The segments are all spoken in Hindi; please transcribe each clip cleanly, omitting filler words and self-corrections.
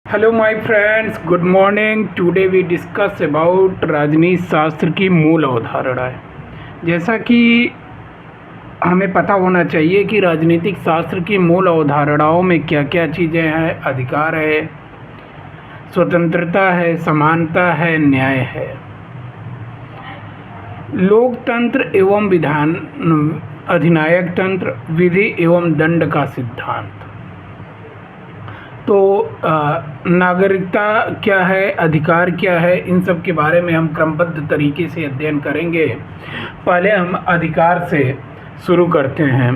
Hello my friends, good morning. Today we discuss about राजनीति शास्त्र की मूल अवधारणाएं। जैसा कि हमें पता होना चाहिए कि राजनीतिक शास्त्र की मूल अवधारणाओं में क्या क्या चीज़ें हैं। अधिकार है, स्वतंत्रता है, समानता है, न्याय है, लोकतंत्र एवं विधान, अधिनायक तंत्र, विधि एवं दंड का सिद्धांत। तो नागरिकता क्या है, अधिकार क्या है, इन सब के बारे में हम क्रमबद्ध तरीके से अध्ययन करेंगे। पहले हम अधिकार से शुरू करते हैं।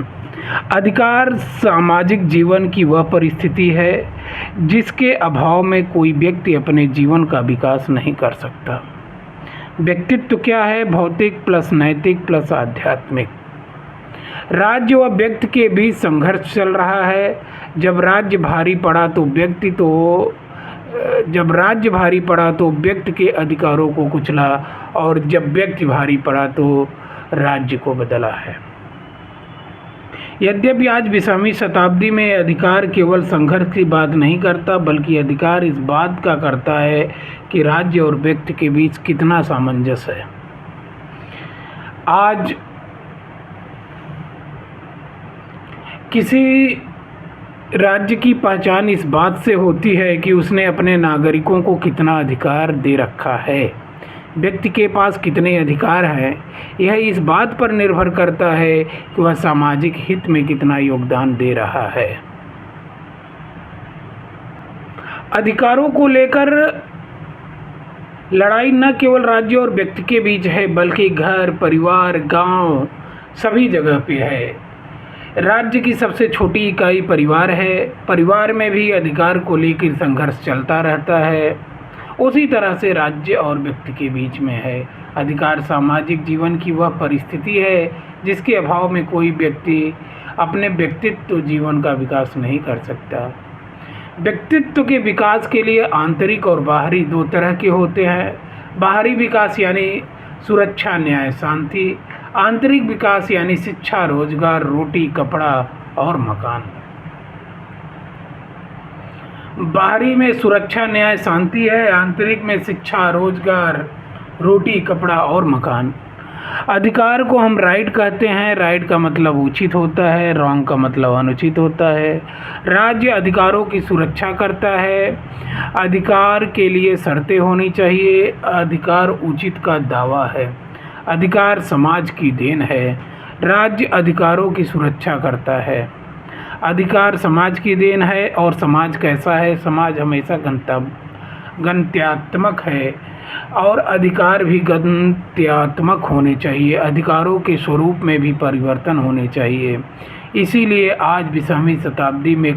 अधिकार सामाजिक जीवन की वह परिस्थिति है जिसके अभाव में कोई व्यक्ति अपने जीवन का विकास नहीं कर सकता। व्यक्तित्व क्या है? भौतिक प्लस नैतिक प्लस आध्यात्मिक। राज्य व व्यक्ति के बीच संघर्ष चल रहा है। जब राज्य भारी पड़ा तो व्यक्ति के अधिकारों को कुचला, और जब व्यक्ति भारी पड़ा तो राज्य को बदला है। यद्यपि आज 20वीं शताब्दी में अधिकार केवल संघर्ष की बात नहीं करता, बल्कि अधिकार इस बात का करता है कि राज्य और व्यक्ति के बीच कितना सामंजस्य है। आज किसी राज्य की पहचान इस बात से होती है कि उसने अपने नागरिकों को कितना अधिकार दे रखा है। व्यक्ति के पास कितने अधिकार हैं, यह इस बात पर निर्भर करता है कि वह सामाजिक हित में कितना योगदान दे रहा है। अधिकारों को लेकर लड़ाई न केवल राज्य और व्यक्ति के बीच है, बल्कि घर, परिवार, गांव, सभी जगह पे है। राज्य की सबसे छोटी इकाई परिवार है। परिवार में भी अधिकार को लेकर संघर्ष चलता रहता है। उसी तरह से राज्य और व्यक्ति के बीच में है। अधिकार सामाजिक जीवन की वह परिस्थिति है जिसके अभाव में कोई व्यक्ति अपने व्यक्तित्व जीवन का विकास नहीं कर सकता। व्यक्तित्व के विकास के लिए आंतरिक और बाहरी दो तरह के होते हैं। बाहरी विकास यानी सुरक्षा, न्याय, शांति। आंतरिक विकास यानी शिक्षा, रोजगार, रोटी, कपड़ा और मकान। बाहरी में सुरक्षा, न्याय, शांति है। आंतरिक में शिक्षा, रोजगार, रोटी, कपड़ा और मकान। अधिकार को हम राइट कहते हैं। राइट का मतलब उचित होता है, रॉन्ग का मतलब अनुचित होता है। राज्य अधिकारों की सुरक्षा करता है। अधिकार के लिए शर्तें होनी चाहिए। अधिकार उचित का दावा है। अधिकार समाज की देन है। राज्य अधिकारों की सुरक्षा करता है। अधिकार समाज की देन है। और समाज कैसा है? समाज हमेशा गणत्यात्मक है, और अधिकार भी गणत्यात्मक होने चाहिए। अधिकारों के स्वरूप में भी परिवर्तन होने चाहिए। इसीलिए आज 20वीं शताब्दी में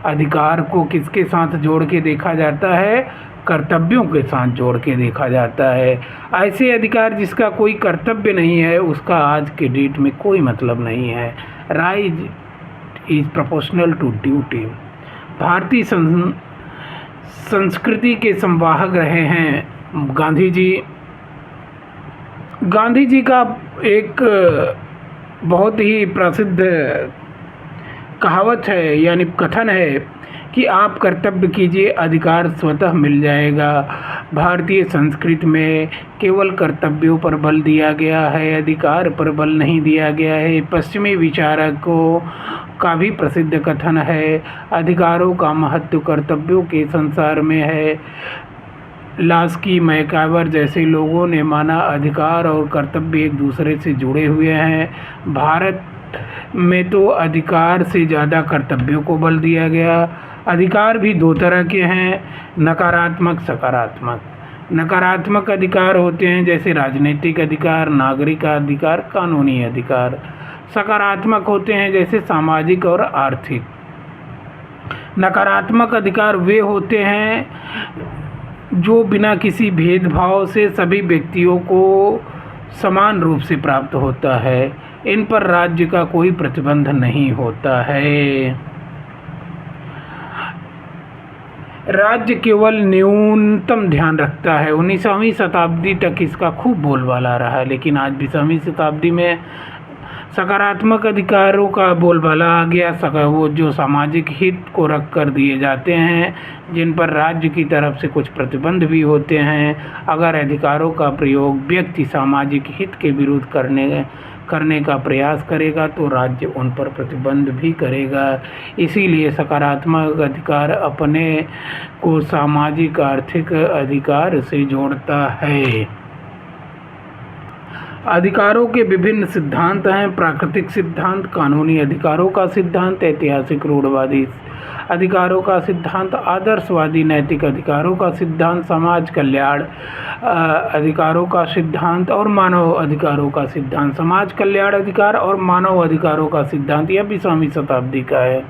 अधिकार को किसके साथ जोड़ के देखा जाता है? कर्तव्यों के साथ जोड़ के देखा जाता है। ऐसे अधिकार जिसका कोई कर्तव्य नहीं है, उसका आज के डेट में कोई मतलब नहीं है। Right is proportional to duty. भारतीय संस्कृति के संवाहक रहे हैं गांधी जी। गांधी जी का एक बहुत ही प्रसिद्ध कहावत है, यानी कथन है कि आप कर्तव्य कीजिए, अधिकार स्वतः मिल जाएगा। भारतीय संस्कृति में केवल कर्तव्यों पर बल दिया गया है, अधिकार पर बल नहीं दिया गया है। पश्चिमी विचारकों का भी प्रसिद्ध कथन है, अधिकारों का महत्व कर्तव्यों के संसार में है। लास्की, मैकावर जैसे लोगों ने माना अधिकार और कर्तव्य एक दूसरे से जुड़े हुए हैं। भारत में तो अधिकार से ज़्यादा कर्तव्यों को बल दिया गया। अधिकार भी दो तरह के हैं, नकारात्मक, सकारात्मक। नकारात्मक अधिकार होते हैं जैसे राजनीतिक अधिकार, नागरिक अधिकार, कानूनी अधिकार। सकारात्मक होते हैं जैसे सामाजिक और आर्थिक। नकारात्मक अधिकार वे होते हैं जो बिना किसी भेदभाव से सभी व्यक्तियों को समान रूप से प्राप्त होता है। इन पर राज्य का कोई प्रतिबंध नहीं होता है। राज्य केवल न्यूनतम ध्यान रखता है। 19वीं शताब्दी तक इसका खूब बोलबाला रहा, लेकिन आज 20वीं शताब्दी में सकारात्मक अधिकारों का बोलबाला आ गया। वो जो सामाजिक हित को रख कर दिए जाते हैं, जिन पर राज्य की तरफ से कुछ प्रतिबंध भी होते हैं। अगर अधिकारों का प्रयोग व्यक्ति सामाजिक हित के विरुद्ध करने का प्रयास करेगा तो राज्य उन पर प्रतिबंध भी करेगा। इसीलिए सकारात्मक अधिकार अपने को सामाजिक आर्थिक अधिकार से जोड़ता है। अधिकारों के विभिन्न सिद्धांत हैं। प्राकृतिक सिद्धांत, कानूनी अधिकारों का सिद्धांत, ऐतिहासिक रूढ़वादी अधिकारों का सिद्धांत, आदर्शवादी नैतिक अधिकारों का सिद्धांत, समाज कल्याण अधिकारों का सिद्धांत और मानव अधिकारों का सिद्धांत। समाज कल्याण अधिकार और मानव अधिकारों का सिद्धांत यह 20वीं शताब्दी का है।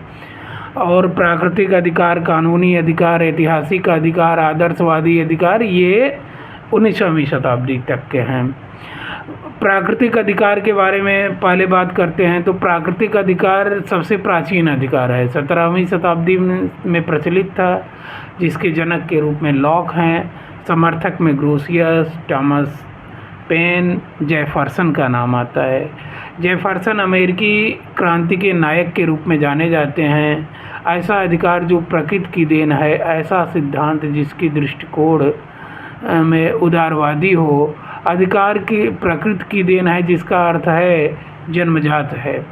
और प्राकृतिक अधिकार, कानूनी अधिकार, ऐतिहासिक अधिकार, आदर्शवादी अधिकार ये 19वीं शताब्दी तक के हैं। प्राकृतिक अधिकार के बारे में पहले बात करते हैं। तो प्राकृतिक अधिकार सबसे प्राचीन अधिकार है, 17वीं शताब्दी में प्रचलित था, जिसके जनक के रूप में लॉक हैं। समर्थक में ग्रोसियस, टॉमस पेन, जेफरसन का नाम आता है। जेफरसन अमेरिकी क्रांति के नायक के रूप में जाने जाते हैं। ऐसा अधिकार जो प्रकृति की देन है, ऐसा सिद्धांत जिसकी दृष्टिकोण में उदारवादी हो। अधिकार की प्रकृति की देन है, जिसका अर्थ है जन्मजात है,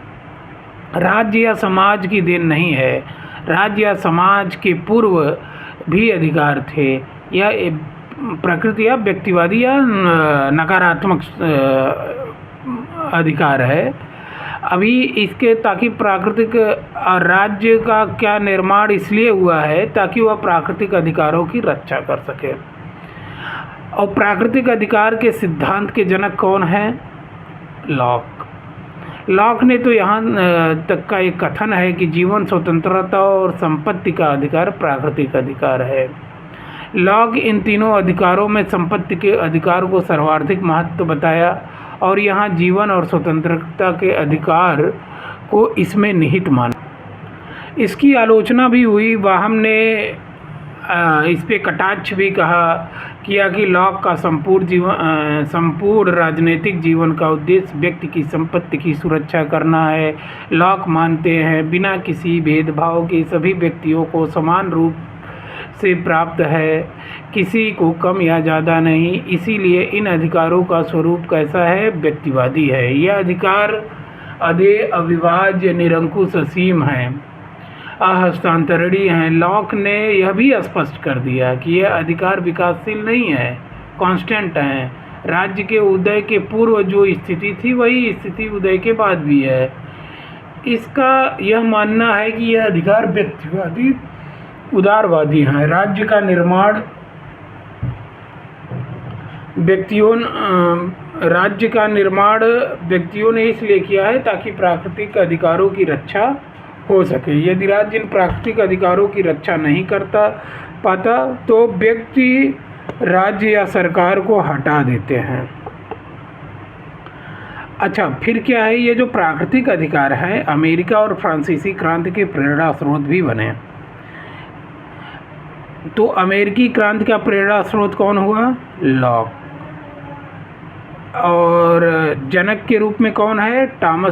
राज्य या समाज की देन नहीं है। राज्य या समाज के पूर्व भी अधिकार थे। यह प्रकृति या व्यक्तिवादी या नकारात्मक अधिकार है। अभी इसके ताकि प्राकृतिक राज्य का क्या निर्माण इसलिए हुआ है ताकि वह प्राकृतिक अधिकारों की रक्षा कर सके। और प्राकृतिक अधिकार के सिद्धांत के जनक कौन हैं? लॉक ने तो यहाँ तक का एक कथन है कि जीवन, स्वतंत्रता और संपत्ति का अधिकार प्राकृतिक अधिकार है। लॉक इन तीनों अधिकारों में संपत्ति के अधिकार को सर्वाधिक महत्व बताया और यहाँ जीवन और स्वतंत्रता के अधिकार को इसमें निहित माना। इसकी आलोचना भी हुई। वाहम ने इस पे कटाक्ष भी किया कि लॉक का संपूर्ण राजनीतिक जीवन का उद्देश्य व्यक्ति की संपत्ति की सुरक्षा करना है। लॉक मानते हैं बिना किसी भेदभाव के सभी व्यक्तियों को समान रूप से प्राप्त है, किसी को कम या ज़्यादा नहीं। इसीलिए इन अधिकारों का स्वरूप कैसा है? व्यक्तिवादी है। यह अधिकार अधेय, अविभाज्य, निरंकुश, असीम हैं, अहस्तांतरणीय हैं। लॉक ने यह भी स्पष्ट कर दिया कि यह अधिकार विकासशील नहीं है, कांस्टेंट हैं। राज्य के उदय के पूर्व जो स्थिति थी वही स्थिति उदय के बाद भी है। इसका यह मानना है कि यह अधिकार व्यक्तिवादी, उदारवादी हैं। राज्य का निर्माण व्यक्तियों ने इसलिए किया है ताकि प्राकृतिक अधिकारों की रक्षा हो सके। यदि राज्य इन प्राकृतिक अधिकारों की रक्षा नहीं करता पाता तो व्यक्ति राज्य या सरकार को हटा देते हैं। अच्छा, फिर क्या है? ये जो प्राकृतिक अधिकार है अमेरिका और फ्रांसीसी क्रांति के प्रेरणा स्रोत भी बने। तो अमेरिकी क्रांति का प्रेरणा स्रोत कौन हुआ? लॉक। और जनक के रूप में कौन है? टॉमस